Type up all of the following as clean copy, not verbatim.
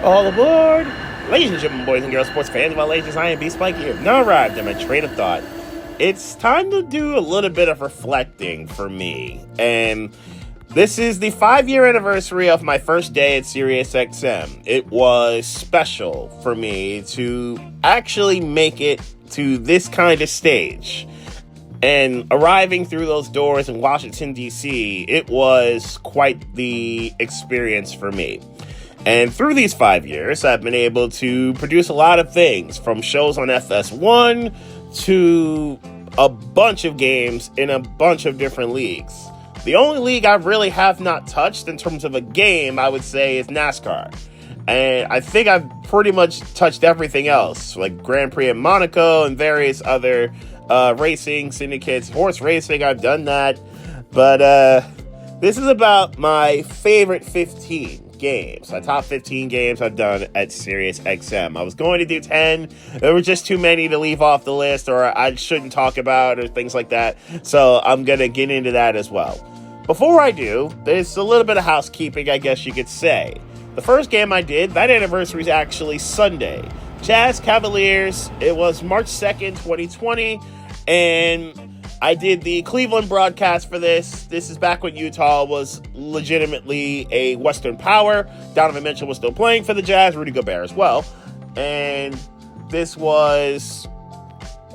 All aboard! Ladies and gentlemen, boys and girls, sports fans, my ladies, I am B-Spike here. Now arrived at my train of thought. It's time to do a little bit of reflecting for me. And this is the 5-year anniversary of my first day at SiriusXM. It was special for me to actually make it to this kind of stage. And arriving through those doors in Washington, D.C., it was quite the experience for me. And through these 5 years, I've been able to produce a lot of things, from shows on FS1 to a bunch of games in a bunch of different leagues. The only league I really have not touched in terms of a game, I would say, is NASCAR. And I think I've pretty much touched everything else, like Grand Prix in Monaco and various other racing syndicates. Horse racing, I've done that. But this is about my favorite 15 games. My top 15 games I've done at SiriusXM. I was going to do 10. There were just too many to leave off the list, or I shouldn't talk about, or things like that. So I'm going to get into that as well. Before I do, there's a little bit of housekeeping, I guess you could say. The first game I did, that anniversary is actually Sunday. Jazz Cavaliers. It was March 2nd, 2020. And I did the Cleveland broadcast for this. This is back when Utah was legitimately a Western power. Donovan Mitchell was still playing for the Jazz, Rudy Gobert as well. And this was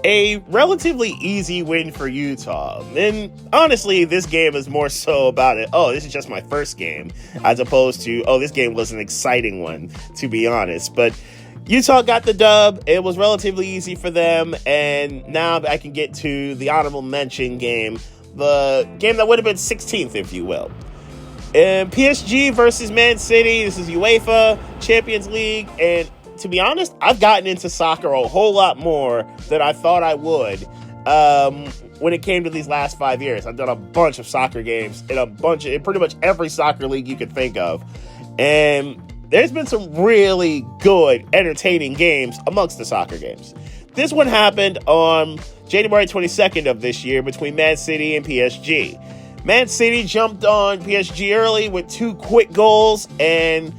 a relatively easy win for Utah. And honestly, this game is more so about it. Oh, this is just my first game, as opposed to, oh, this game was an exciting one, to be honest. But Utah got the dub. It was relatively easy for them, and now I can get to the honorable mention game, the game that would have been 16th, if you will. And PSG versus Man City. This is UEFA Champions League, and to be honest, I've gotten into soccer a whole lot more than I thought I would when it came to these last 5 years. I've done a bunch of soccer games in pretty much every soccer league you could think of, and there's been some really good, entertaining games amongst the soccer games. This one happened on January 22nd of this year between Man City and PSG. Man City jumped on PSG early with 2 quick goals, and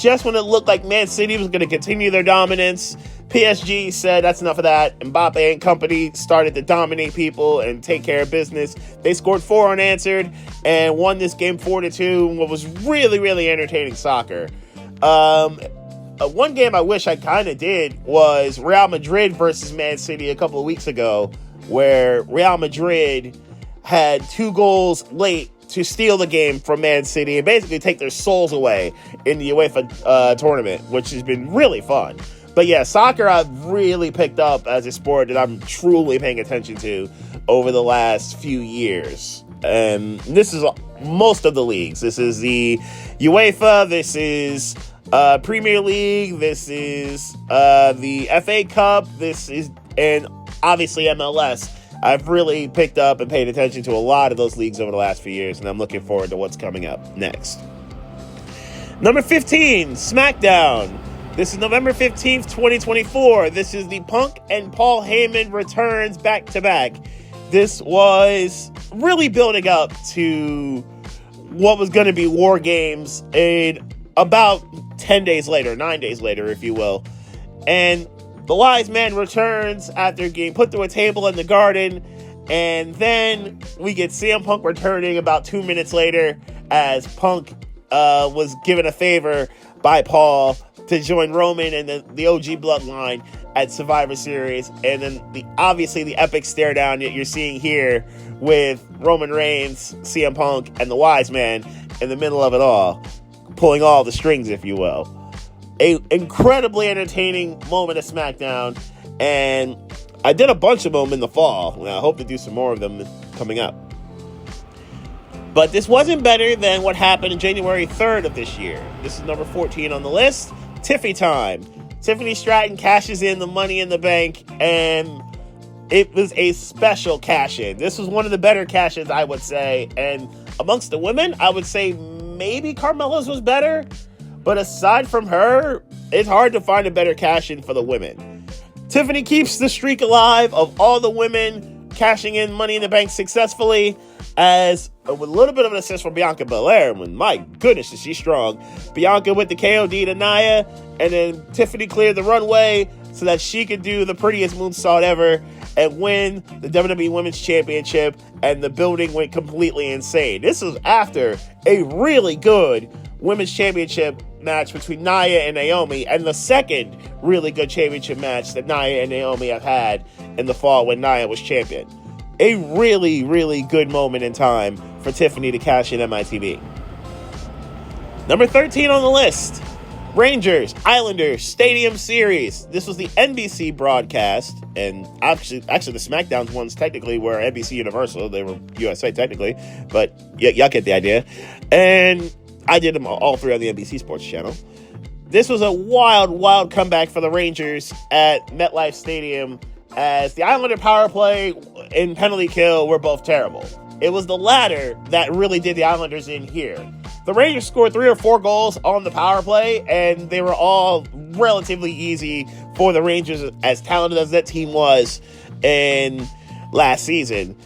just when it looked like Man City was going to continue their dominance, PSG said, that's enough of that. Mbappe and company started to dominate people and take care of business. They scored 4 unanswered and won this game 4-2 in what was really, really entertaining soccer. One game I wish I kind of did was Real Madrid versus Man City a couple of weeks ago, where Real Madrid had 2 goals late to steal the game from Man City and basically take their souls away in the UEFA tournament, which has been really fun. But yeah, soccer I've really picked up as a sport that I'm truly paying attention to over the last few years. And this is most of the leagues. This is the UEFA, this is Premier League, this is the FA Cup, and obviously MLS. I've really picked up and paid attention to a lot of those leagues over the last few years, and I'm looking forward to what's coming up next. Number 15, SmackDown. This is November 15th, 2024. This is the Punk and Paul Heyman returns back-to-back. This was really building up to what was going to be War Games in about 10 days later, 9 days later, if you will. And the Wise Man returns after getting put through a table in the Garden. And then we get CM Punk returning about 2 minutes later, as Punk was given a favor by Paul to join Roman and the OG Bloodline at Survivor Series. And then obviously the epic stare down that you're seeing here with Roman Reigns, CM Punk, and the Wise Man in the middle of it all, pulling all the strings, if you will. An incredibly entertaining moment of SmackDown, and I did a bunch of them in the fall, and I hope to do some more of them coming up. But this wasn't better than what happened on January 3rd of this year. This is number 14 on the list, Tiffy time. Tiffany Stratton cashes in the Money in the Bank, and it was a special cash-in. This was one of the better cash-ins, I would say, and amongst the women, I would say maybe Carmella's was better, but aside from her, it's hard to find a better cash-in for the women. Tiffany keeps the streak alive of all the women cashing in Money in the Bank successfully, as with a little bit of an assist from Bianca Belair. When, my goodness, is she strong. Bianca with the KOD to Nia, and then Tiffany cleared the runway so that she could do the prettiest moonsault ever and win the WWE Women's Championship, and the building went completely insane. This was after a really good Women's Championship match between Nia and Naomi, and the second really good championship match that Nia and Naomi have had in the fall when Nia was champion. A really, really good moment in time for Tiffany to cash in MITV. Number 13 on the list, Rangers Islanders Stadium Series. This was the NBC broadcast, and actually the SmackDown ones technically were NBC Universal. They were USA technically, but y'all get the idea. And I did them all three on the NBC Sports Channel. This was a wild, wild comeback for the Rangers at MetLife Stadium, as the Islander power play and penalty kill were both terrible. It was the latter that really did the Islanders in here. The Rangers scored 3 or 4 goals on the power play, and they were all relatively easy for the Rangers, as talented as that team was in last season.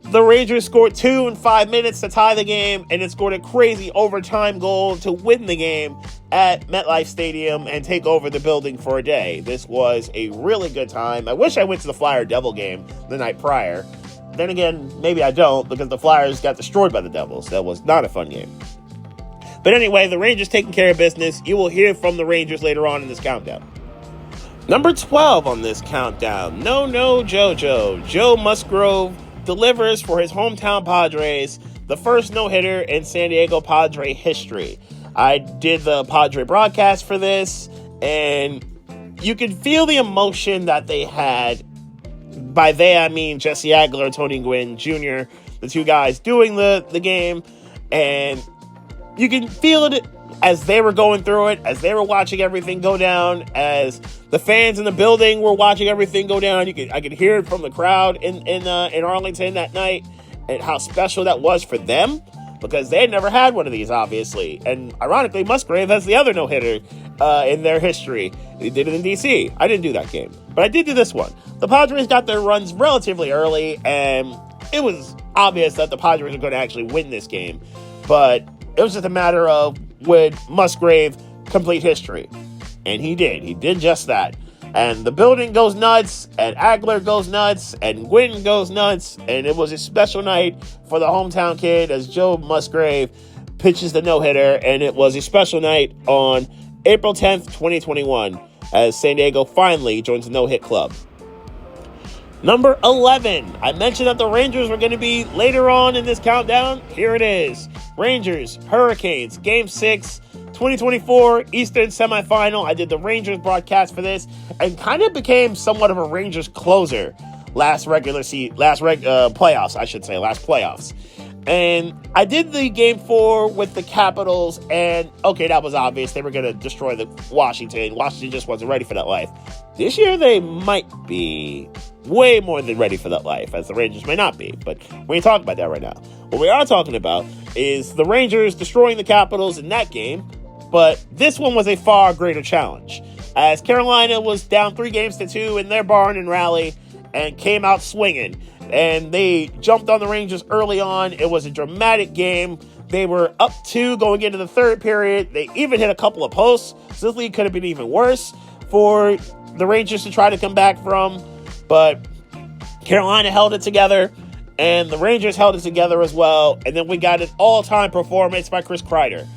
The Rangers scored 2 in 5 minutes to tie the game, and it scored a crazy overtime goal to win the game at MetLife Stadium and take over the building for a day. This was a really good time. I wish I went to the Flyer Devil game the night prior. Then again, maybe I don't, because the Flyers got destroyed by the Devils. That was not a fun game. But anyway, the Rangers taking care of business. You will hear from the Rangers later on in this countdown. Number 12 on this countdown, No Jojo. Joe Musgrove delivers for his hometown Padres, the first no-hitter in San Diego Padre history. I did the Padre broadcast for this, and you could feel the emotion that they had. By they, I mean Jesse Agler, Tony Gwynn Jr., the two guys doing the game, and you can feel it as they were going through it, as they were watching everything go down, as the fans in the building were watching everything go down. I could hear it from the crowd in Arlington that night, and how special that was for them, because they had never had one of these, obviously. And ironically, Musgrave has the other no-hitter in their history. He did it in DC. I didn't do that game, but I did do this one. The Padres got their runs relatively early, and it was obvious that the Padres were going to actually win this game, but it was just a matter of, would Musgrave complete history? And he did. He did just that. And the building goes nuts, and Agler goes nuts, and Gwynn goes nuts, and it was a special night for the hometown kid as Joe Musgrave pitches the no-hitter, and it was a special night on April 10th, 2021, as San Diego finally joins the no-hit club. Number 11. I mentioned that the Rangers were going to be later on in this countdown. Here it is. Rangers, Hurricanes, Game 6, 2024 Eastern semifinal. I did the Rangers broadcast for this and kind of became somewhat of a Rangers closer last playoffs. And I did the Game 4 with the Capitals, and okay, that was obvious. They were going to destroy the Washington. Washington just wasn't ready for that life. This year, they might be way more than ready for that life, as the Rangers may not be. But we ain't talking about that right now. What we are talking about is the Rangers destroying the Capitals in that game, but this one was a far greater challenge, as Carolina was down 3-2 in their barn and rally and came out swinging. And they jumped on the Rangers early on. It was a dramatic game. They were up 2 going into the third period. They even hit a couple of posts. So this league could have been even worse for the Rangers to try to come back from. But Carolina held it together, and the Rangers held it together as well. And then we got an all-time performance by Chris Kreider,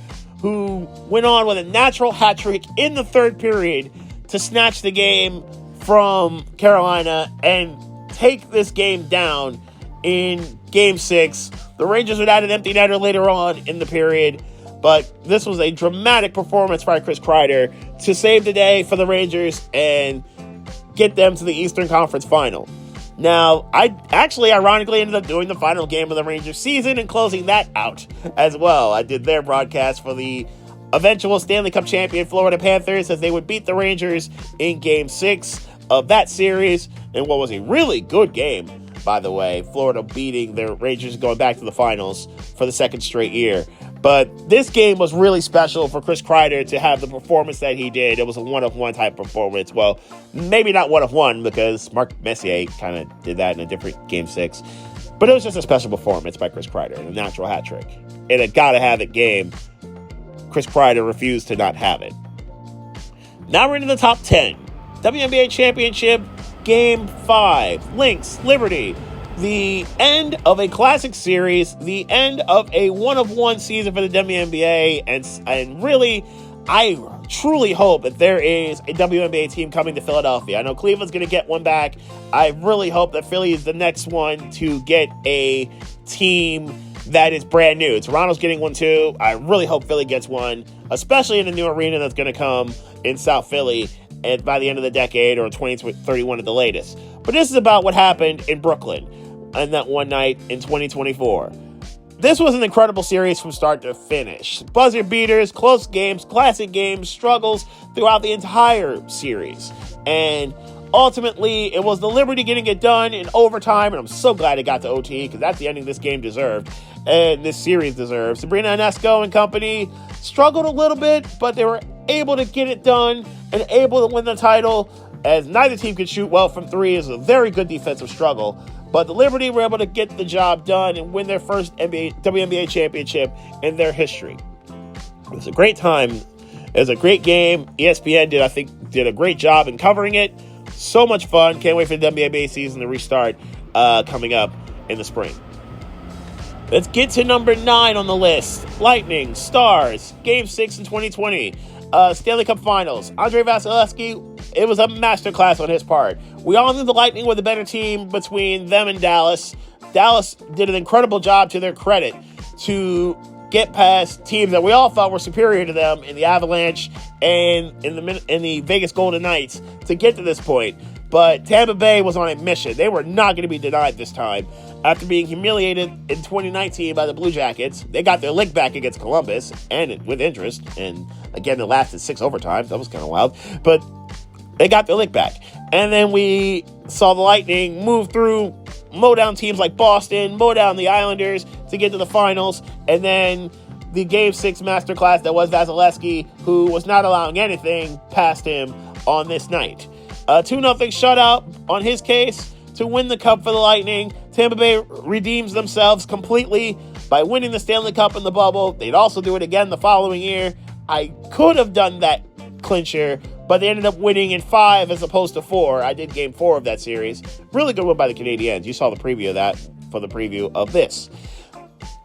who went on with a natural hat trick in the third period to snatch the game from Carolina and take this game down in Game 6. The Rangers would add an empty netter later on in the period, but this was a dramatic performance by Chris Kreider to save the day for the Rangers and get them to the Eastern Conference Final. Now, I actually ironically ended up doing the final game of the Rangers season and closing that out as well. I did their broadcast for the eventual Stanley Cup champion Florida Panthers as they would beat the Rangers in Game 6 of that series, in what was a really good game, by the way. Florida beating the Rangers, going back to the finals for the second straight year. But this game was really special for Chris Kreider to have the performance that he did. It was a one-of-one type performance. Well, maybe not one-of-one, because Mark Messier kind of did that in a different Game 6. But it was just a special performance by Chris Kreider, a natural hat trick. In a gotta-have-it game, Chris Kreider refused to not have it. Now we're into the top 10. WNBA Championship, Game 5. Lynx, Liberty. The end of a classic series, the end of a one-of-one season for the WNBA, and really, I truly hope that there is a WNBA team coming to Philadelphia. I know Cleveland's going to get one back. I really hope that Philly is the next one to get a team that is brand new. Toronto's getting one too. I really hope Philly gets one, especially in the new arena that's going to come in South Philly and by the end of the decade or 2031 at the latest. But this is about what happened in Brooklyn on that one night in 2024. This was an incredible series from start to finish. Buzzer beaters, close games, classic games, struggles throughout the entire series. And ultimately, it was the Liberty getting it done in overtime, and I'm so glad it got to OT because that's the ending this game deserved and this series deserves. Sabrina Ionesco and company struggled a little bit, but they were able to get it done and able to win the title, as neither team could shoot well from three. It was a very good defensive struggle. But the Liberty were able to get the job done and win their first WNBA championship in their history. It was a great time. It was a great game. ESPN did a great job in covering it. So much fun. Can't wait for the WNBA season to restart coming up in the spring. Let's get to number 9 on the list. Lightning, Stars, Game 6 in 2020. Stanley Cup Finals. Andre Vasilevsky, it was a masterclass on his part. We all knew the Lightning were the better team between them and Dallas. Dallas did an incredible job, to their credit, to get past teams that we all thought were superior to them in the Avalanche and in the Vegas Golden Knights to get to this point. But Tampa Bay was on a mission. They were not going to be denied this time. After being humiliated in 2019 by the Blue Jackets, they got their lick back against Columbus, and with interest. And again, it lasted 6 overtimes. That was kind of wild. But they got their lick back. And then we saw the Lightning move through, mow down teams like Boston, mow down the Islanders to get to the finals. And then the Game 6 masterclass that was Vasilevsky, who was not allowing anything past him on this night. 2-0 shutout on his case to win the Cup for the Lightning. Tampa Bay redeems themselves completely by winning the Stanley Cup in the bubble. They'd also do it again the following year. I could have done that clincher, but they ended up winning in 5 as opposed to 4. I did Game 4 of that series. Really good win by the Canadiens. You saw the preview of that for the preview of this.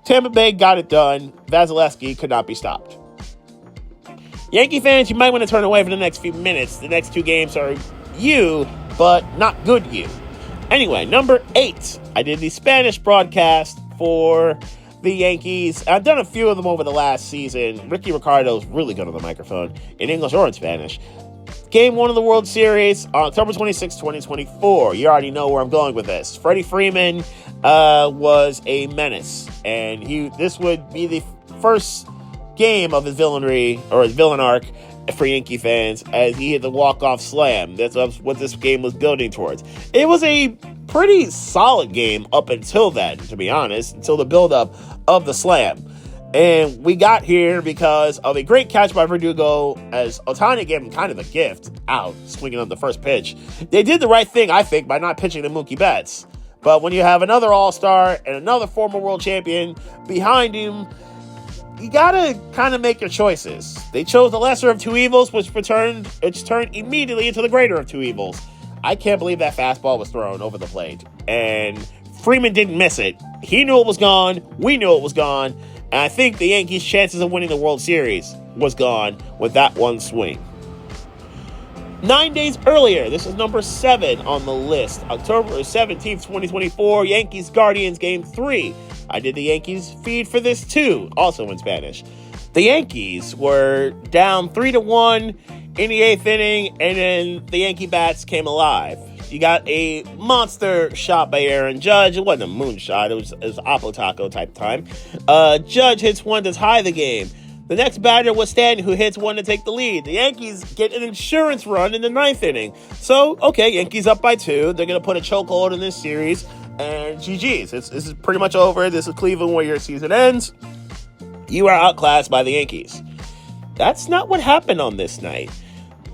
Tampa Bay got it done. Vasilevsky could not be stopped. Yankee fans, you might want to turn away for the next few minutes. The next 2 games are you, but not good you. Anyway, number 8. I did the Spanish broadcast for the Yankees. I've done a few of them over the last season. Ricky Ricardo's really good on the microphone, in English or in Spanish. Game 1 of the World Series on October 26, 2024. You already know where I'm going with this. Freddie Freeman was a menace, and this would be the first game of his villainry, or his villain arc, for Yankee fans, as he hit the walk-off slam. That's what this game was building towards. It was a pretty solid game up until then, to be honest, until the build-up of the slam. And we got here because of a great catch by Verdugo, as Ohtani gave him kind of a gift out, swinging on the first pitch. They did the right thing, I think, by not pitching to Mookie Betts. But when you have another All-Star and another former world champion behind him, you gotta kind of make your choices. They chose the lesser of 2 evils, which turned immediately into the greater of 2 evils. I can't believe that fastball was thrown over the plate, and Freeman didn't miss it. He knew it was gone. We knew it was gone. And I think the Yankees' chances of winning the World Series was gone with that one swing. 9 days earlier, this is number 7 on the list. October 17th, 2024, Yankees-Guardians Game 3. I did the Yankees feed for this too, also in Spanish. The Yankees were down 3-1 in the 8th inning, and then the Yankee bats came alive. You got a monster shot by Aaron Judge. It wasn't a moonshot. It was Oppo Taco type time. Judge hits one to tie the game. The next batter was Stanton, who hits one to take the lead. The Yankees get an insurance run in the 9th inning. So, okay, Yankees up by 2. They're going to put a chokehold in this series. And GG's. This is pretty much over. This is Cleveland where your season ends. You are outclassed by the Yankees. That's not what happened on this night.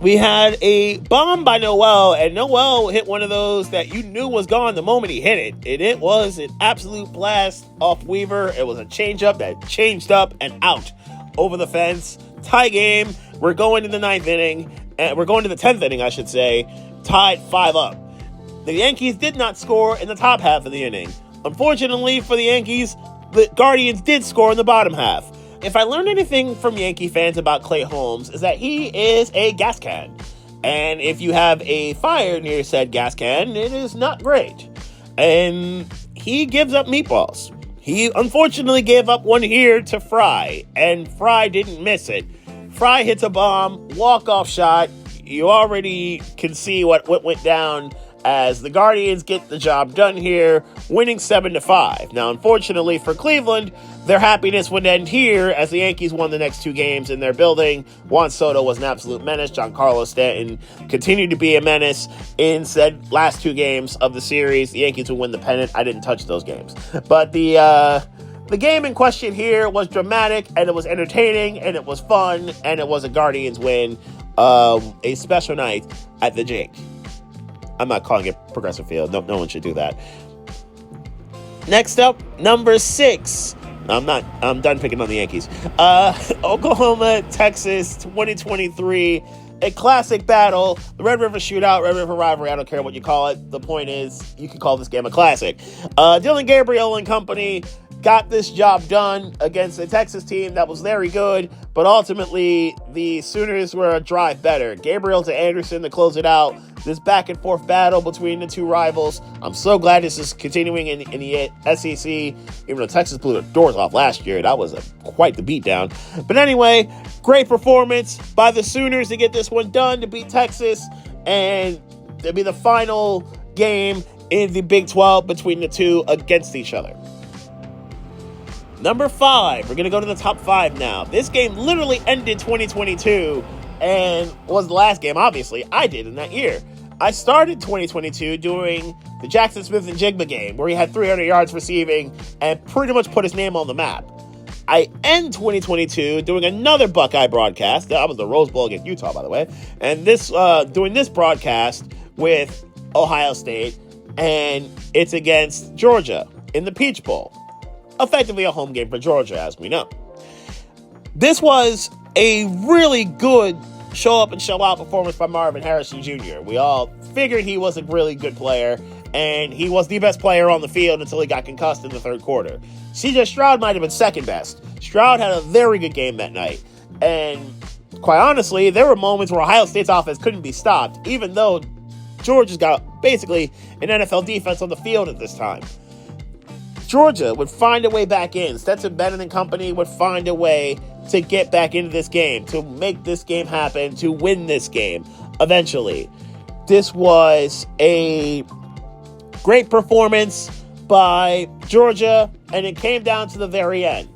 We had a bomb by Noel, and Noel hit one of those that you knew was gone the moment he hit it. And it was an absolute blast off Weaver. It was a changeup that changed up and out over the fence. Tie game. We're going to the 9th inning, and we're going to the 10th inning, I should say, tied 5-up. The Yankees did not score in the top half of the inning. Unfortunately for the Yankees, the Guardians did score in the bottom half. If I learned anything from Yankee fans about Clay Holmes, is that he is a gas can. And if you have a fire near said gas can, it is not great. And he gives up meatballs. He unfortunately gave up one here to Fry, and Fry didn't miss it. Fry hits a bomb, walk-off shot. You already can see what went down as the Guardians get the job done here, winning 7-5. Now, unfortunately for Cleveland, their happiness would end here as the Yankees won the next 2 games in their building. Juan Soto was an absolute menace. Giancarlo Stanton continued to be a menace in said last 2 games of the series. The Yankees would win the pennant. I didn't touch those games. But the game in question here was dramatic, and it was entertaining, and it was fun, and it was a Guardians win. A special night at the Jake. I'm not calling it Progressive Field. No one should do that. Next up, number 6. I'm done picking on the Yankees. Oklahoma, Texas, 2023. A classic battle. The Red River Shootout, Red River Rivalry. I don't care what you call it. The point is, you can call this game a classic. Dylan Gabriel and company got this job done against a Texas team that was very good, but ultimately the Sooners were a drive better. Gabriel to Anderson to close it out. This back and forth battle between the two rivals. I'm so glad this is continuing in the SEC, even though Texas blew their doors off last year. That was quite the beatdown. But anyway, great performance by the Sooners to get this one done, to beat Texas, and to be the final game in the Big 12 between the two against each other. Number 5, we're going to go to the top 5 now. This game literally ended 2022 and was the last game, obviously, I did in that year. I started 2022 doing the Jackson Smith and Jigba game, where he had 300 yards receiving and pretty much put his name on the map. I end 2022 doing another Buckeye broadcast. That was the Rose Bowl against Utah, by the way. And doing this broadcast with Ohio State, and it's against Georgia in the Peach Bowl. Effectively a home game for Georgia, as we know. This was a really good show up and show out performance by Marvin Harrison Jr. We all figured he was a really good player, and he was the best player on the field until he got concussed in the third quarter. C.J. Stroud might have been second best. Stroud had a very good game that night, and quite honestly, there were moments where Ohio State's offense couldn't be stopped, even though Georgia's got basically an NFL defense on the field at this time. Georgia would find a way back in. Stetson Bennett and company would find a way to get back into this game, to make this game happen, to win this game eventually. This was a great performance by Georgia, and it came down to the very end.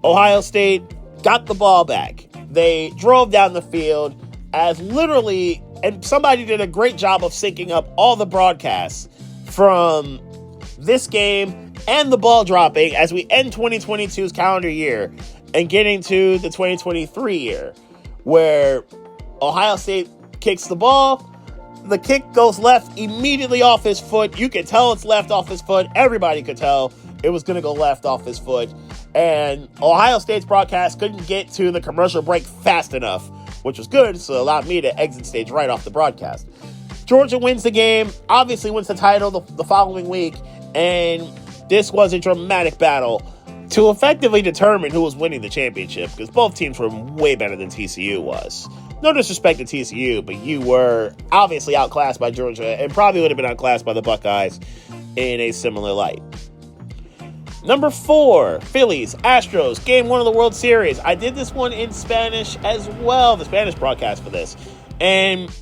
Ohio State got the ball back. They drove down the field as literally, and somebody did a great job of syncing up all the broadcasts from this game and the ball dropping as we end 2022's calendar year and getting to the 2023 year, where Ohio State kicks the ball. The kick goes left immediately off his foot. You can tell it's left off his foot. Everybody could tell it was going to go left off his foot. And Ohio State's broadcast couldn't get to the commercial break fast enough, which was good, so it allowed me to exit stage right off the broadcast. Georgia wins the game, obviously wins the title the following week, and this was a dramatic battle to effectively determine who was winning the championship, because both teams were way better than TCU was. No disrespect to TCU, but you were obviously outclassed by Georgia and probably would have been outclassed by the Buckeyes in a similar light. Number 4, Phillies, Astros, Game 1 of the World Series. I did this one in Spanish as well, the Spanish broadcast for this. And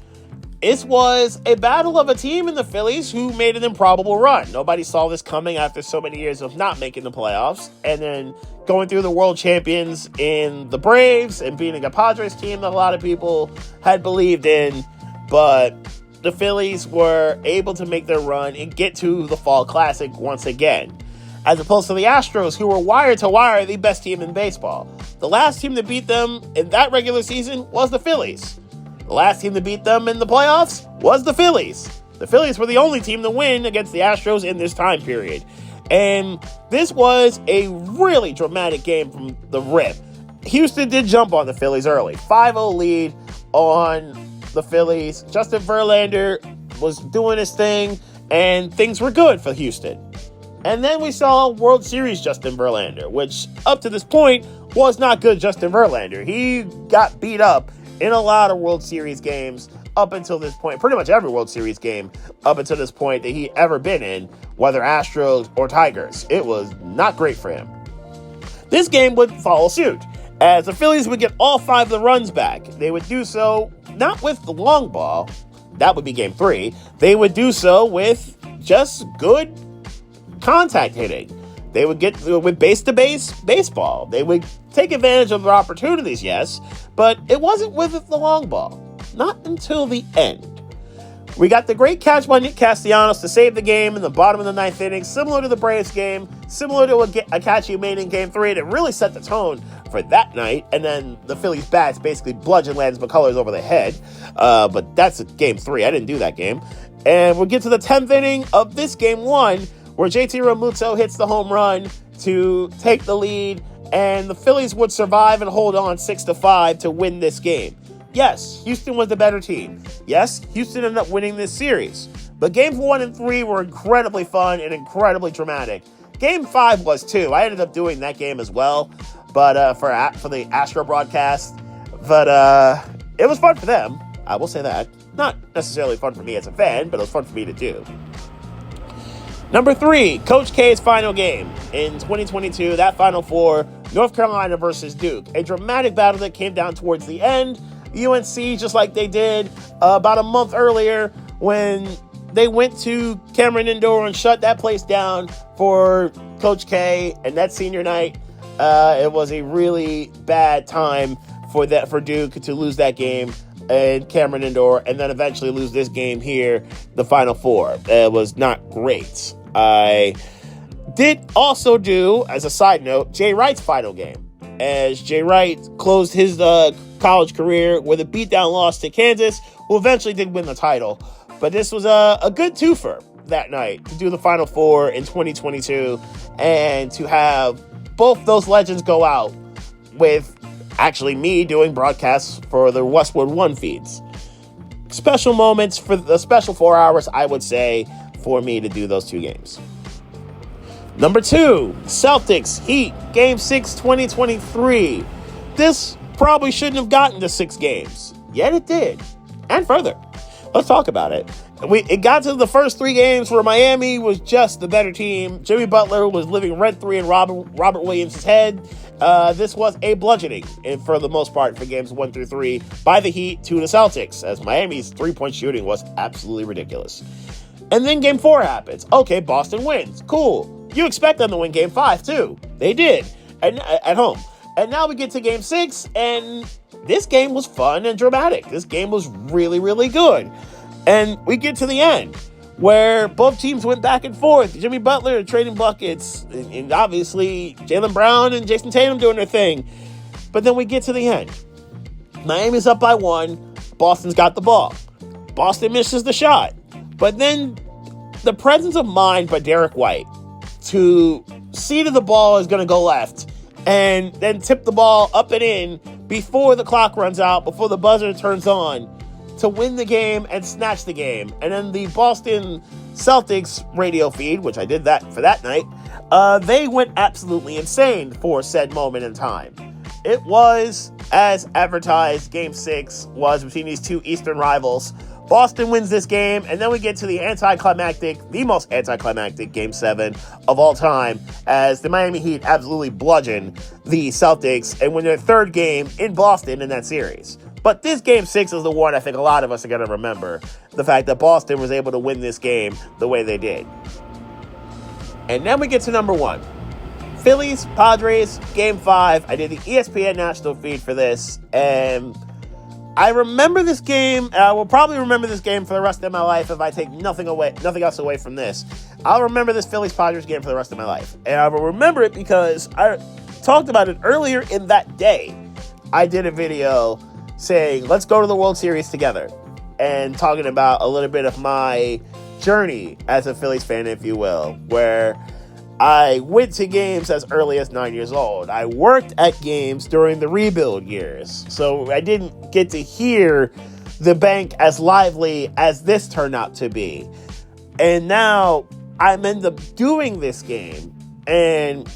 this was a battle of a team in the Phillies who made an improbable run. Nobody saw this coming after so many years of not making the playoffs, and then going through the world champions in the Braves and beating a Padres team that a lot of people had believed in. But the Phillies were able to make their run and get to the Fall Classic once again, as opposed to the Astros, who were wire to wire the best team in baseball. The last team to beat them in that regular season was the Phillies. The last team to beat them in the playoffs was the Phillies. The Phillies were the only team to win against the Astros in this time period. And this was a really dramatic game from the rip. Houston did jump on the Phillies early. 5-0 lead on the Phillies. Justin Verlander was doing his thing, and things were good for Houston. And then we saw World Series Justin Verlander, which up to this point was not good Justin Verlander. He got beat up in a lot of World Series games up until this point. Pretty much every World Series game up until this point that he ever been in, whether Astros or Tigers. It was not great for him. This game would follow suit, as the Phillies would get all 5 of the runs back. They would do so not with the long ball. That would be game 3. They would do so with just good contact hitting. They would get with base-to-base baseball. They would take advantage of their opportunities, yes, but it wasn't with the long ball. Not until the end. We got the great catch by Nick Castellanos to save the game in the bottom of the 9th inning, similar to the Braves game, similar to a catch he made in game 3, and it really set the tone for that night. And then the Phillies bats basically bludgeoned Lance McCullers over the head. But that's game 3. I didn't do that game. And we'll get to the 10th inning of this game 1, where JT Realmuto hits the home run to take the lead, and the Phillies would survive and hold on 6-5 to win this game. Yes, Houston was the better team. Yes, Houston ended up winning this series. But games 1 and 3 were incredibly fun and incredibly dramatic. Game 5 was too. I ended up doing that game as well, but for the Astro broadcast. But it was fun for them. I will say that. Not necessarily fun for me as a fan, but it was fun for me to do. Number 3, Coach K's final game in 2022. That Final Four, North Carolina versus Duke. A dramatic battle that came down towards the end. UNC, just like they did about a month earlier when they went to Cameron Indoor and shut that place down for Coach K and that senior night. It was a really bad time for Duke to lose that game in Cameron Indoor and then eventually lose this game here, the Final Four. It was not great. I did also do, as a side note, Jay Wright's final game, as Jay Wright closed his college career with a beatdown loss to Kansas, who eventually did win the title. But this was a good twofer that night to do the Final Four in 2022 and to have both those legends go out with actually me doing broadcasts for the Westwood One feeds. Special moments for the special 4 hours, I would say, for me to do those 2 games. Number 2, Celtics Heat, Game 6, 2023. This probably shouldn't have gotten to 6 games, yet it did, and further. Let's talk about it. It got to the first 3 games where Miami was just the better team. Jimmy Butler was living rent-free in Robert Williams' head. This was a bludgeoning, and for the most part, for games 1 through 3, by the Heat to the Celtics, as Miami's 3-point shooting was absolutely ridiculous. And then Game 4 happens. Okay, Boston wins. Cool. You expect them to win Game 5, too. They did, at home. And now we get to Game 6, and this game was fun and dramatic. This game was really, really good. And we get to the end, where both teams went back and forth. Jimmy Butler trading buckets, and obviously Jaylen Brown and Jason Tatum doing their thing. But then we get to the end. Miami's up by 1. Boston's got the ball. Boston misses the shot. But then the presence of mind by Derek White to see that the ball is going to go left and then tip the ball up and in before the clock runs out, before the buzzer turns on, to win the game and snatch the game. And then the Boston Celtics radio feed, which I did that for that night, they went absolutely insane for said moment in time. It was, as advertised, Game 6 was between these 2 Eastern rivals. Boston wins this game, and then we get to the most anticlimactic Game 7 of all time, as the Miami Heat absolutely bludgeon the Celtics and win their 3rd game in Boston in that series. But this Game 6 is the one I think a lot of us are going to remember, the fact that Boston was able to win this game the way they did. And then we get to number 1. Phillies, Padres, Game 5. I did the ESPN national feed for this, and I remember this game, and I will probably remember this game for the rest of my life if I take nothing else away from this. I'll remember this Phillies-Padres game for the rest of my life. And I will remember it because I talked about it earlier in that day. I did a video saying, let's go to the World Series together, and talking about a little bit of my journey as a Phillies fan, if you will, where I went to games as early as 9 years old. I worked at games during the rebuild years, so I didn't get to hear the bank as lively as this turned out to be. And now I'm end up doing this game, and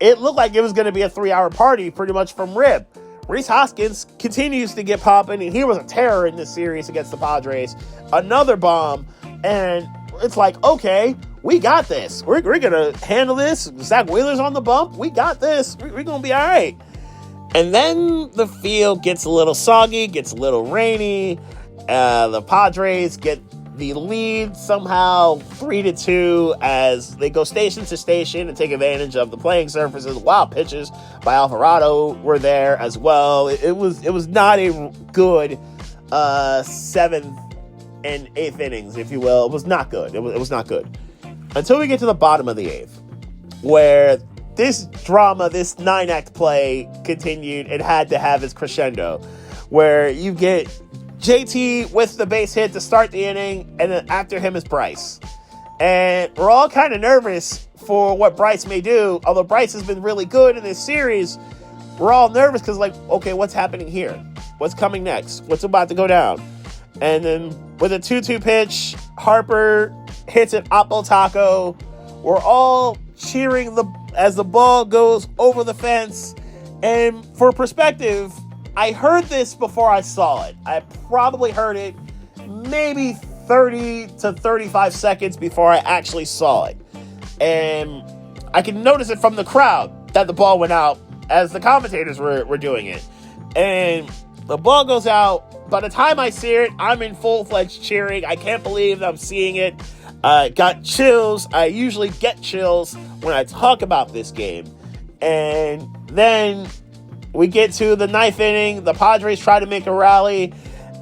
it looked like it was going to be a 3-hour party pretty much from rip. Rhys Hoskins continues to get popping, and he was a terror in this series against the Padres. Another bomb, and it's like, okay, we got this. We're going to handle this. Zach Wheeler's on the bump. We got this. We're going to be all right. And then the field gets a little soggy, gets a little rainy. The Padres get the lead somehow 3-2 as they go station to station and take advantage of the playing surfaces. Wild pitches by Alvarado were there as well. It was not a good 7th and 8th innings, if you will. It was not good. It was not good. Until we get to the bottom of the 8th, where this drama, this 9-act play continued. It had to have its crescendo, where you get JT with the base hit to start the inning, and then after him is Bryce. And we're all kind of nervous for what Bryce may do. Although Bryce has been really good in this series, we're all nervous because, like, okay, what's happening here? What's coming next? What's about to go down? And then with a 2-2 pitch, Harper hits an Oppo Taco. We're all cheering as the ball goes over the fence. And for perspective, I heard this before I saw it. I probably heard it maybe 30 to 35 seconds before I actually saw it. And I can notice it from the crowd that the ball went out as the commentators were doing it. And the ball goes out. By the time I see it, I'm in full-fledged cheering. I can't believe I'm seeing it. Got chills. I usually get chills when I talk about this game. And then we get to the 9th inning. The Padres try to make a rally.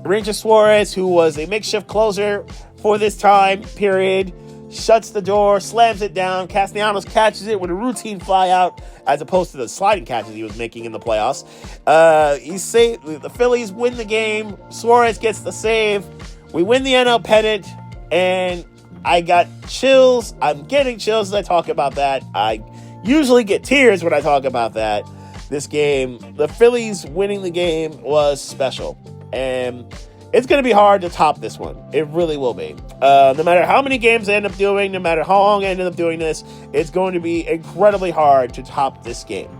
Ranger Suarez, who was a makeshift closer for this time period, shuts the door, slams it down. Castellanos catches it with a routine fly out, as opposed to the sliding catches he was making in the playoffs. The Phillies win the game. Suarez gets the save. We win the NL pennant, and I got chills. I'm getting chills as I talk about that. I usually get tears when I talk about that. This game, the Phillies winning the game, was special, and it's going to be hard to top this one. It really will be. No matter how many games I end up doing, no matter how long I end up doing this, it's going to be incredibly hard to top this game.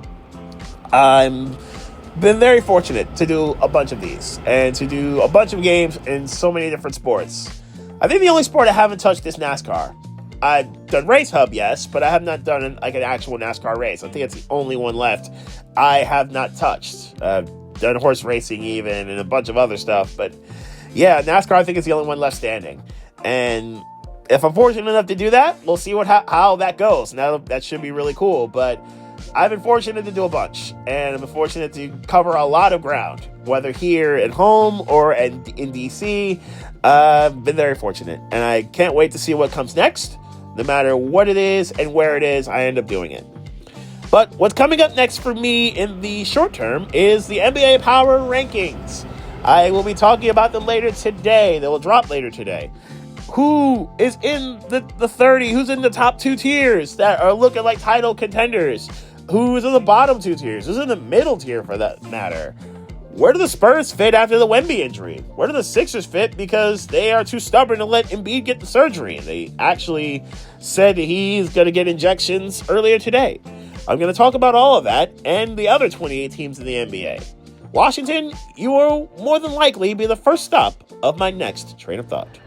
I'm been very fortunate to do a bunch of these and to do a bunch of games in so many different sports. I think the only sport I haven't touched is NASCAR. I've done Race Hub, yes, but I have not done an actual NASCAR race. I think it's the only one left I have not touched. Done horse racing even and a bunch of other stuff, but yeah, NASCAR I think is the only one left standing. And if I'm fortunate enough to do that, we'll see how that goes. Now that should be really cool, but I've been fortunate to do a bunch, and I've been fortunate to cover a lot of ground, whether here at home or in DC. I've been very fortunate, and I can't wait to see what comes next. No matter what it is and where it is, I end up doing it. But what's coming up next for me in the short term is the NBA Power Rankings. I will be talking about them later today. They will drop later today. Who is in the 30? Who's in the top 2 tiers that are looking like title contenders? Who's in the bottom 2 tiers? Who's in the middle tier for that matter? Where do the Spurs fit after the Wemby injury? Where do the Sixers fit because they are too stubborn to let Embiid get the surgery? They actually said he's going to get injections earlier today. I'm going to talk about all of that and the other 28 teams in the NBA. Washington, you will more than likely be the first stop of my next train of thought.